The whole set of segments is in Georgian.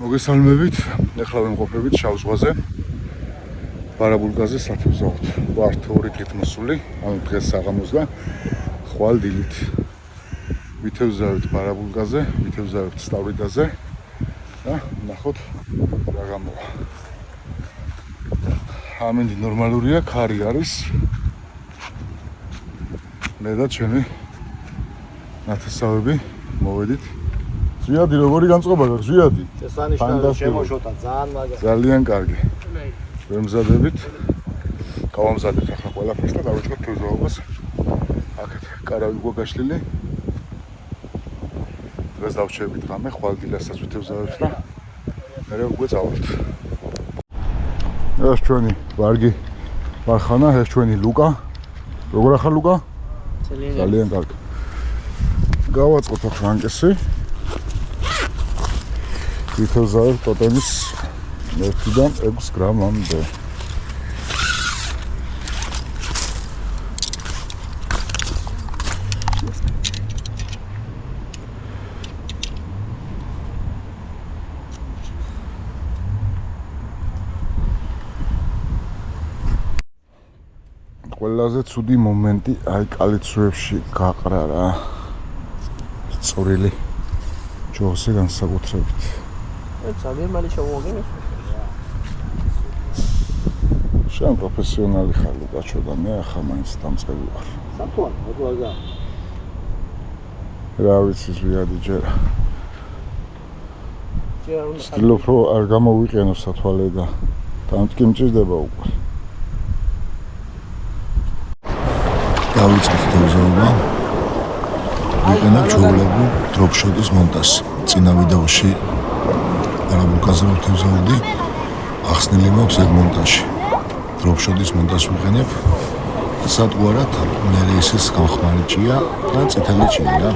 მოგესალმებით, ახლა ვიმყოფებით შავ ზღვაზე, ბარაბულკაზე სათევზაოდ. ვართ 2 დღით მოსული, ანუ დღეს საღამოს და ხვალ დილით. ვითევზავთ ბარაბულკაზე, ვითევზავთ სტავრიდაზე და ნახოთ რა გამოვა. ამინდი ნორმალურია, ქარი არის. მე და ჩემი ნათესავები მოვედით. ზვიადი როგორი განწყობა გაქვს ზვიადი? შესანიშნავი შემოშოტა ძალიან მაგარი. ძალიან კარგი. ვემზადებით. გავამზადეთ ახლა ყველაფერს და დავიწყოთ თევზაობას. აქეთ კარავი გვაგაშლილი. დღეს დავჩერებით ღამე, ხვალდილასაც ვთევზავებთ და მერე უკვე წავალთ. ეს ჩვენი ვარგი ვარხანა, ეს ჩვენი ლუკა. როგორ ახლა ლუკა? ძალიან კარგი. გავაწყოთ ახლა ანკესი. ვითევზავებ ტოტემის 1-დან 6 გრამამდე. ყველაზე ცუდი მომენტი აი კალიცრუებში გაყრა რა. წვრილი ჯოხზე განსაკუთრებით. ძალიან მალე შევუგენეს. შენ პროფესიონალი ხარ ლუკაჩო და მე ახლა მაინც დამწყები ვარ. საფუან, მოკლაგა. რა ვიცი ზვიადი ჯერ. ვცდილობ რომ არ გამოვიყენო სათვალე და დამტკი მჭირდება უკვე. დავიწყეთ თევზაობა. ვიყენებ ჩვეულებრივ დროპშოტის მონტაჟს. წინა ვიდეოში ბარაბულკაზე ვთევზავდი, ახსნილი მაქვს ეგ მონტაჟი. დროპშოტის მონტაჟს ვიყენებ. სატყუარად მერე ისის გამხმარი ჭია და წითელი ჭია.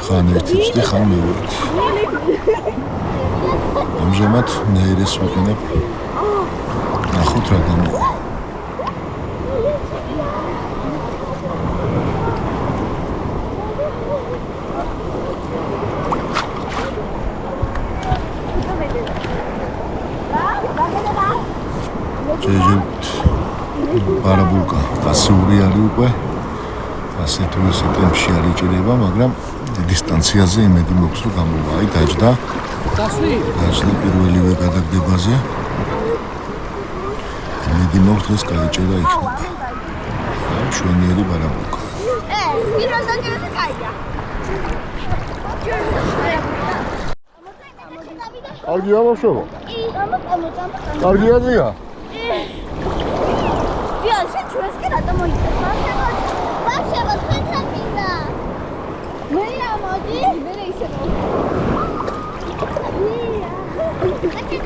ხან ერთი წდი, ხან მეორე. ამჟამად ნეირეს ვიყენებ. ნახოთ რა გამოვა. ბარაბულკა პასიური არის უკვე, ასე თუ ისე ტემპში არ იჭირება, მაგრამ დისტანციაზე იმედი მაქვს რომ გამოვა. აი დაჯდა პირველივე გადაგდებაზე. იმედი მაქვს დღეს გაიჭერა იქნება. მშვენიერი ბარაბულკა. კარგია ბავშვო? კარგია ძია? Sen çözgü adam oynuyor. Başla sen pinda. Ne ya madi? Nereye sen o? Kaçın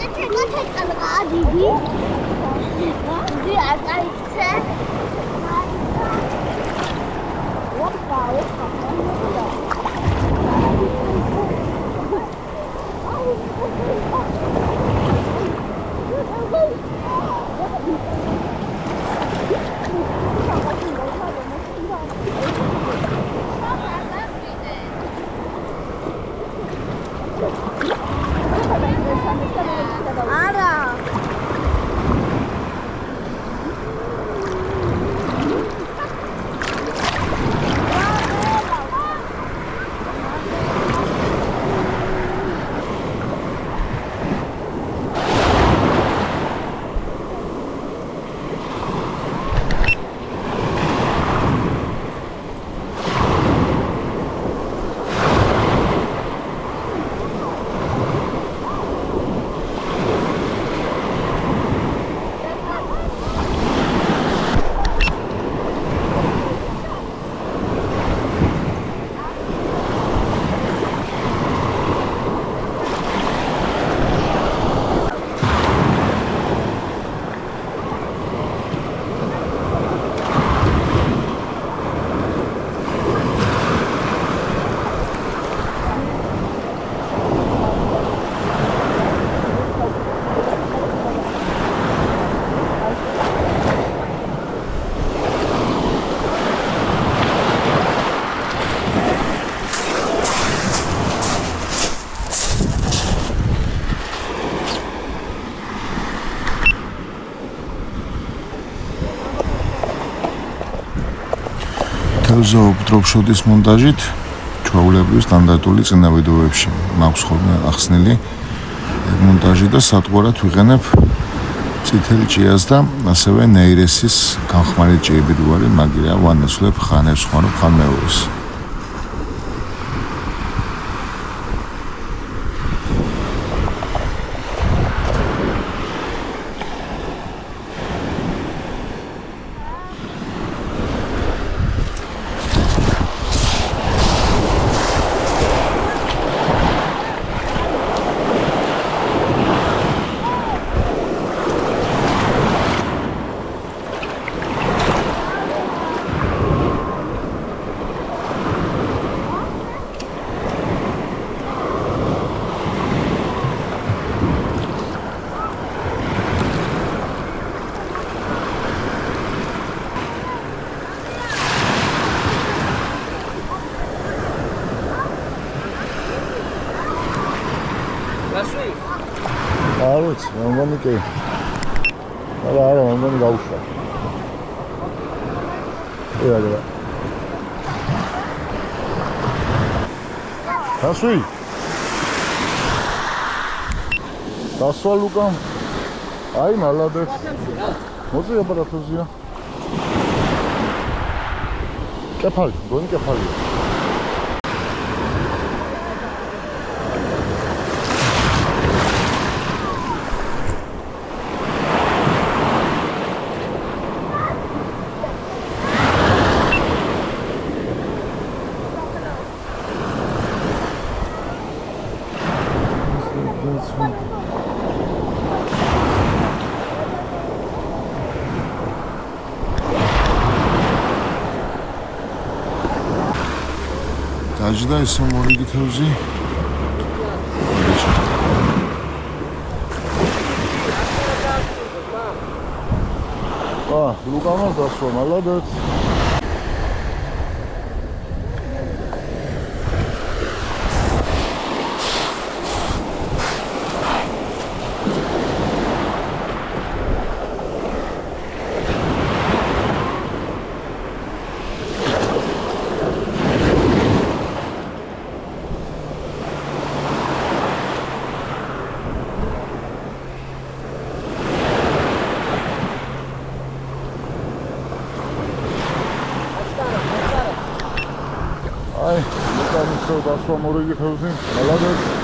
hadi. Di ataysa. Hoppa. თევზა დროპშოტის მონტაჟით ჩვეულებრივ სტანდარტული წინა ვიდეოებში მაქვს ხოლმე ახსნილი მონტაჟი და სატყვარად ვიყენებ წითელ ჭიას და ასევე ნეირესის განხმარი ჭიები რუარი მაგია ვანეცვლებ ხანებს ხმარობ ხან მეორეს არც მომგონი კი არა მომგონი გაუშვა ეა დასვი დასვა ლუკა აი მალადებს მოწია პარაფოზია კეფალი გონი კეფალია დაჯდა ისო მორიგი თევზი ლუკამას დასვა მალადაც აი, ლუკამისო დასვა მორიგი თევზი, მალადაც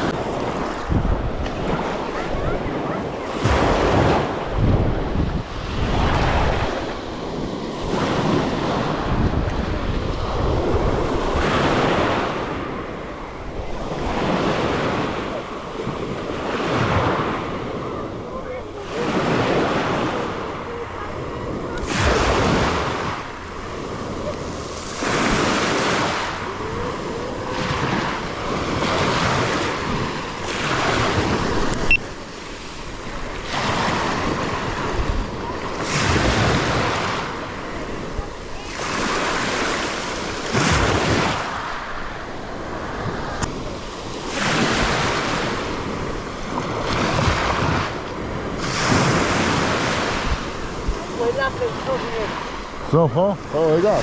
Sofa? Oh, egal.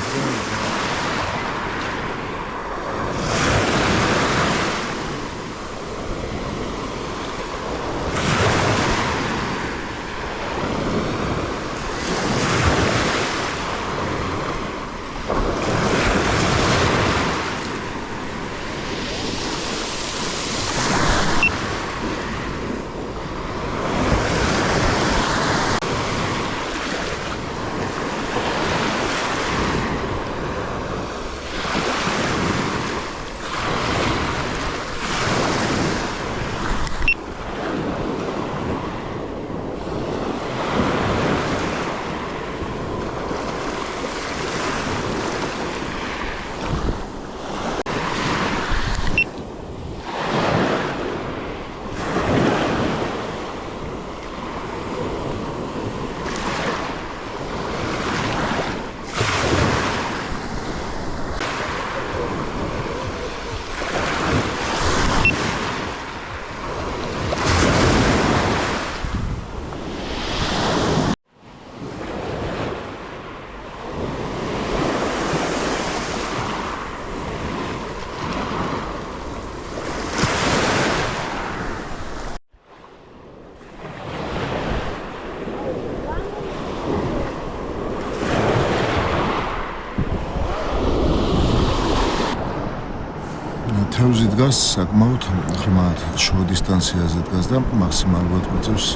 დგას საკმაოდ ღრმად, შუა დისტანციაზე დგას და მაქსიმალურად მოწევს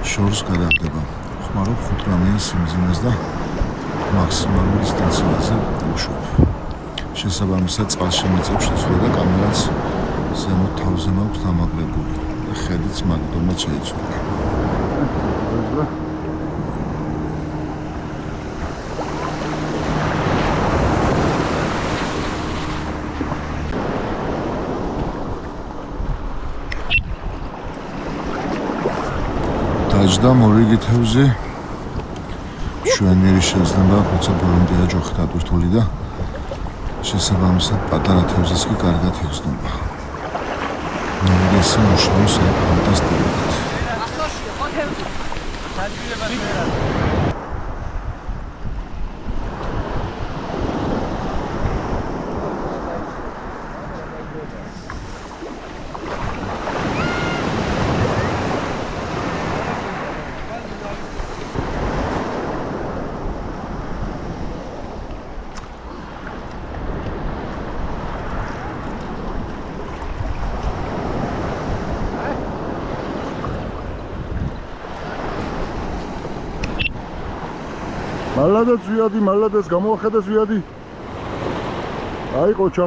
შორს გადაღდება. ხმარობ 5 რამიან სიმძიმეს და მაქსიმალურ დისტანციაზე უშვებ. შესაბამისად წყალში მიწევს შეცვლა და კამერაც ზემოთ თავზე მაქვს დამაგრებული და ხედიც მაგდომად შეიცვალა. დაჯდა მორიგი თევზი შვენიერი შეზნება, როცა ბოლომდე აჯოხეთ ატვირთული და შესაბამისად პატარა თევზიც კი კარგად იგრძნობა. ნეირესი მუშაობს ფანტასტიკურად. მალადაც ვიადი, მალადაც გამოახედეს ვიადი. აი ყოჩა.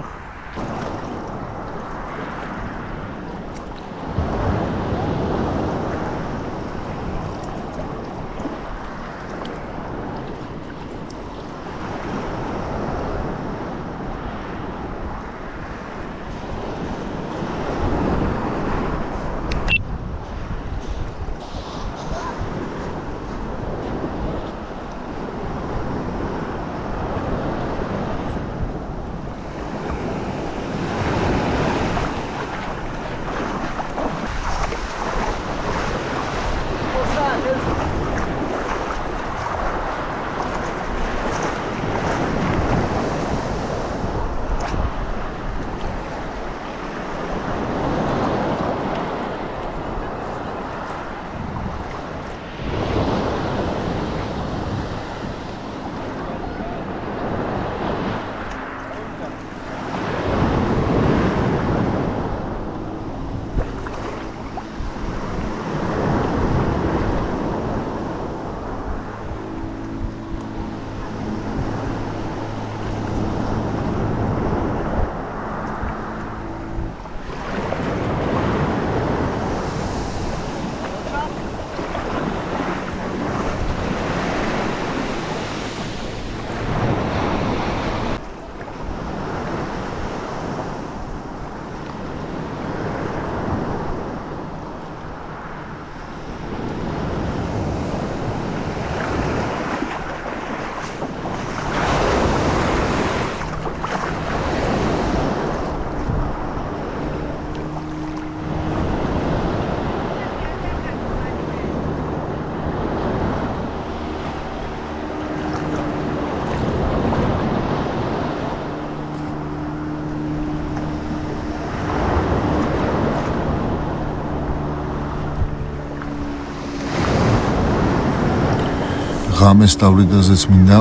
ღამეს დავიდაზეც მინდა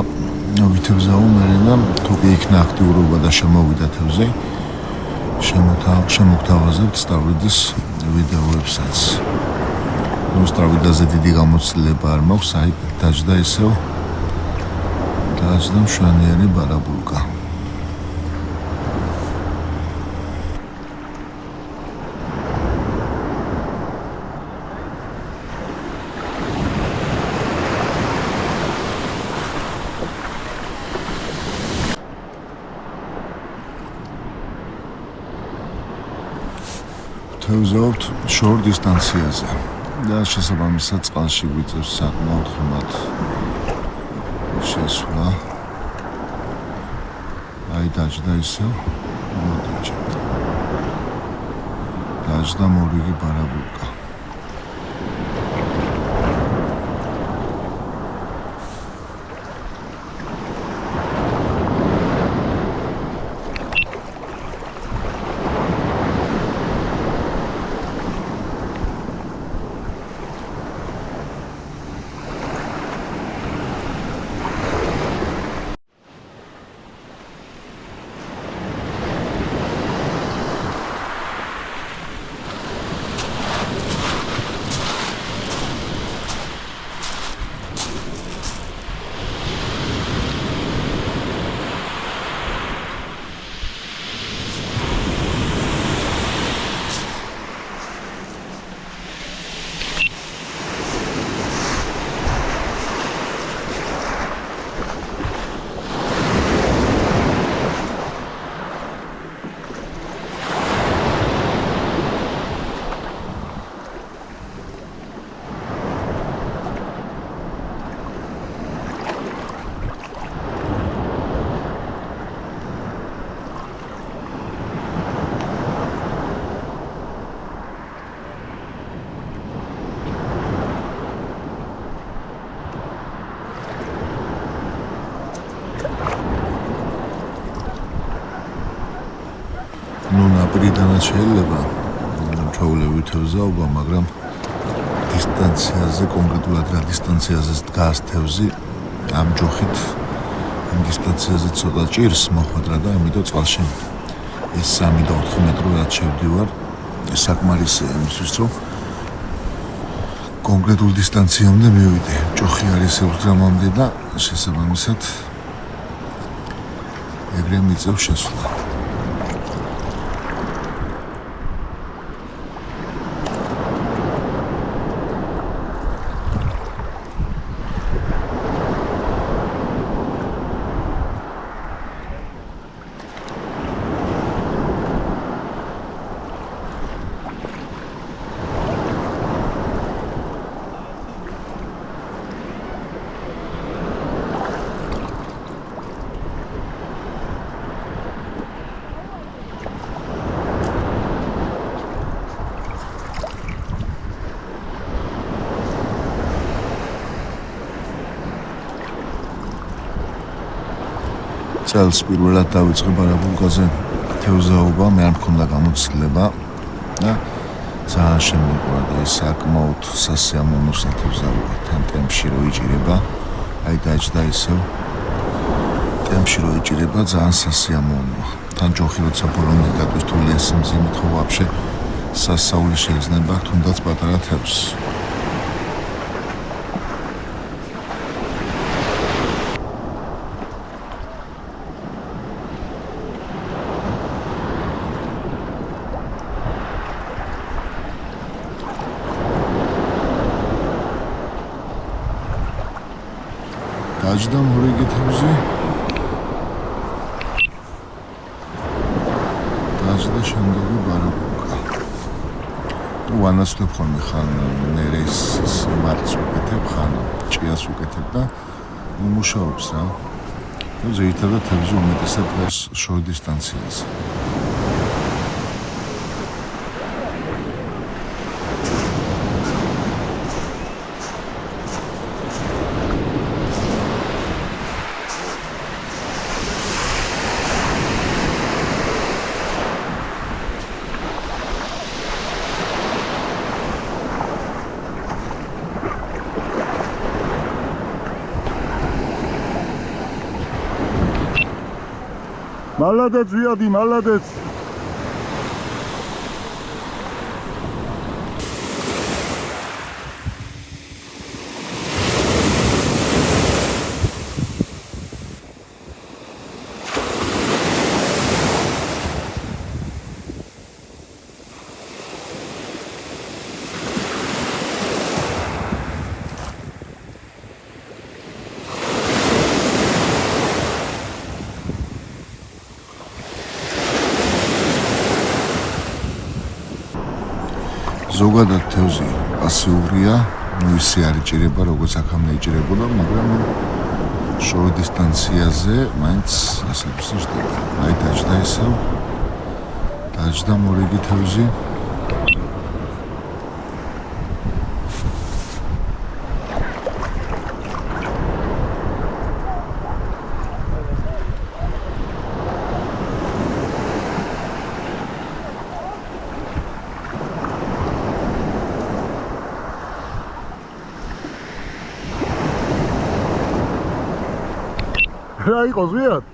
ვითევზაო მერენა თუ კი იქნა აქტიურობა და შემოვიდა თევზი შემოგთავაზებთ სტავიდის ვიდეოებსაც. ნუ სტავიდაზე დიდი გამოცდილება არ მაქვს, აი დაჯდა ისევ დაჯდა მშვენიერი ბარაბულკა. ვთევზაობთ შორ დისტანციაზე და შესაბამისად წყალში გვიწევს საკმაოდ ღრმად შესვლა. აი დაჯდა ისევ მოდიჭებთ. დაჯდა მორიგი ბარაბულკა. შეიძლება ჩვეულებრივ თევზაობა, მაგრამ დისტანციაზე, კონკრეტულად რა დისტანციაზე დგას თევზი, ამ ჯოხით იმ დისტანციაზე ცოტა ჭირს მოხვედრა და ამიტომ წყალში ეს 3 და 4 მეტრი რაც შევდივარ, საკმარისია იმისთვის, რომ კონკრეტულ დისტანციამდე მივიდე. ჯოხი არის 6 გრამამდე და შესაბამისად ეგრე მიწევს შესვლა. წელს პირველად დავიწყე ბარაბულკაზე თევზაობა, მე არ მქონდა გამოცდილება და ძალიან შემიყვარა და ეს საკმაოდ სასიამოვნო თევზაობა. თან ტემპში რო იჭირება, აი დაჭდა ისევ ტემპში რო იჭირება, ძალიან სასიამოვნოა. თან ჯოხი როცა ბოლომდე დაგვის თულია სიმძიმით, ხო ვაფშე სასაული შეგრძნება, თუნდაც პატარა თევზს. დაჯდა მორიგი თევზი. დაჯდა შემდეგი ბარაბულკა. ვანაცვლებ ხოლმე ხან ნერეს მარც უკეთებ, ხან ჭიას უკეთებ და მუშაობს რა. ზეითადად თევზი უმეტესად დგას შორ დისტანციაზე. Молодец, Виади, молодец. ზოგადად თევზი პასიურია, ისე არ იჭირება, როგორც აქამდე იჭირებოდა, მაგრამ შორ დისტანციაზე მაინც ასე ვსჯდება. აი დაჯდა ისევ, დაჯდა მორიგი თევზი. რა იყო ზვიად?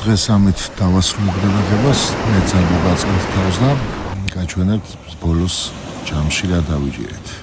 დღეს ამით დავასრულებ გადაღებას, მე ძალიან მოგაწევთ თავს და გაჩვენებთ ბოლოს ჯამში რა დავიჭირეთ.